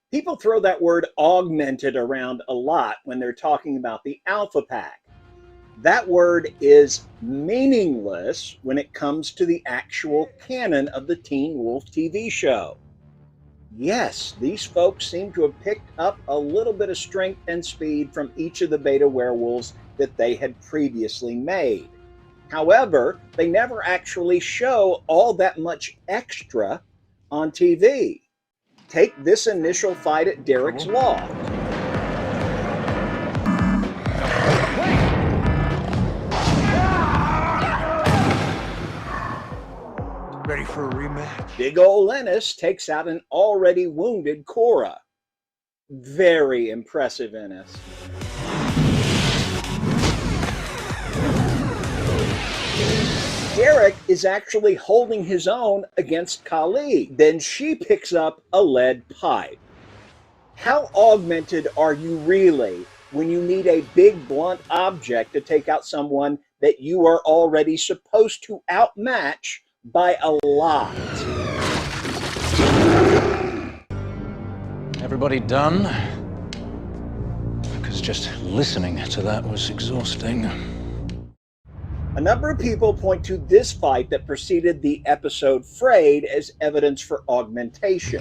People throw that word augmented around a lot when they're talking about the Alpha Pack. That word is meaningless when it comes to the actual canon of the Teen Wolf TV show. Yes, these folks seem to have picked up a little bit of strength and speed from each of the beta werewolves that they had previously made. However, they never actually show all that much extra on TV. Take this initial fight at Derek's loft. Ready for a rematch? Big ol' Ennis takes out an already wounded Cora. Very impressive, Ennis. Derek is actually holding his own against Kali. Then she picks up a lead pipe. How augmented are you really when you need a big blunt object to take out someone that you are already supposed to outmatch by a lot? Everybody done? Because just listening to that was exhausting. A number of people point to this fight that preceded the episode Frayed as evidence for augmentation.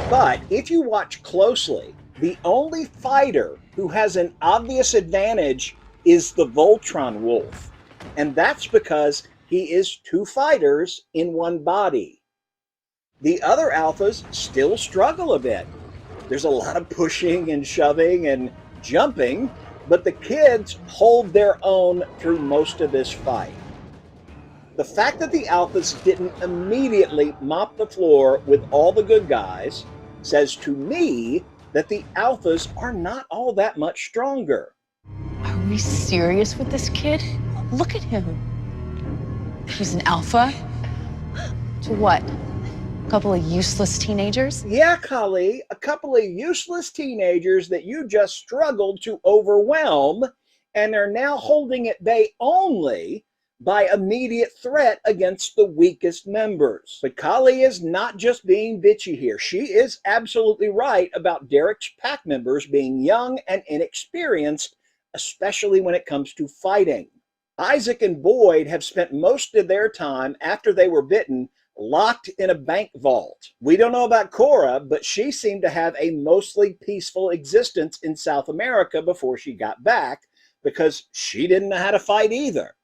But if you watch closely, the only fighter who has an obvious advantage is the Voltron Wolf. And that's because he is two fighters in one body. The other alphas still struggle a bit. There's a lot of pushing and shoving and jumping, but the kids hold their own through most of this fight. The fact that the alphas didn't immediately mop the floor with all the good guys says to me that the alphas are not all that much stronger. Are we serious with this kid? Look at him. He's an alpha? To what? A couple of useless teenagers? Yeah, Kali, a couple of useless teenagers that you just struggled to overwhelm and are now holding at bay only by immediate threat against the weakest members. But Kali is not just being bitchy here. She is absolutely right about Derek's pack members being young and inexperienced, especially when it comes to fighting. Isaac and Boyd have spent most of their time after they were bitten locked in a bank vault. We don't know about Cora, but she seemed to have a mostly peaceful existence in South America before she got back because she didn't know how to fight either.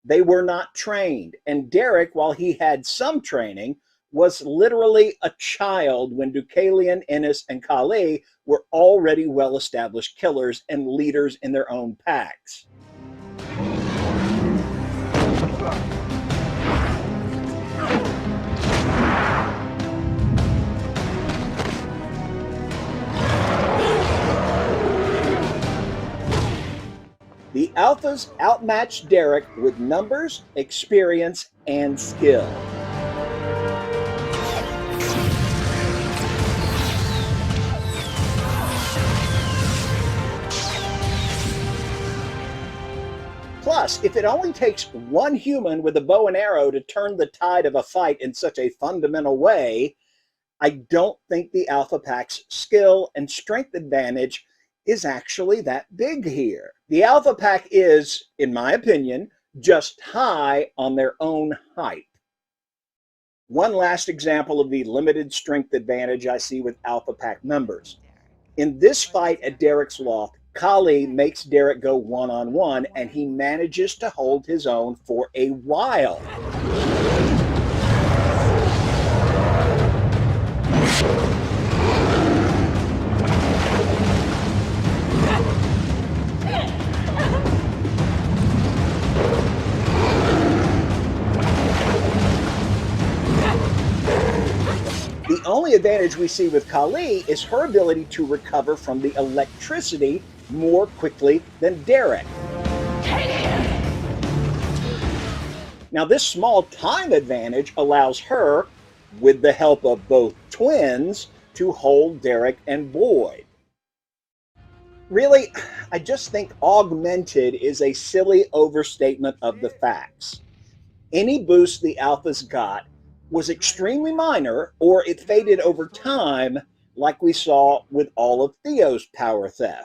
They were not trained, and Derek, while he had some training, was literally a child when Deucalion, Ennis, and Kali were already well-established killers and leaders in their own packs. The alphas outmatched Derek with numbers, experience, and skill. Plus, if it only takes one human with a bow and arrow to turn the tide of a fight in such a fundamental way, I don't think the Alpha Pack's skill and strength advantage is actually that big here. The Alpha Pack is, in my opinion, just high on their own hype. One last example of the limited strength advantage I see with Alpha Pack members. In this fight at Derek's loft, Kali makes Derek go one-on-one, and he manages to hold his own for a while. The only advantage we see with Kali is her ability to recover from the electricity more quickly than Derek. Now, this small time advantage allows her, with the help of both twins, to hold Derek and Boyd. Really, I just think augmented is a silly overstatement of the facts. Any boost the Alphas got was extremely minor, or it faded over time, like we saw with all of Theo's power theft.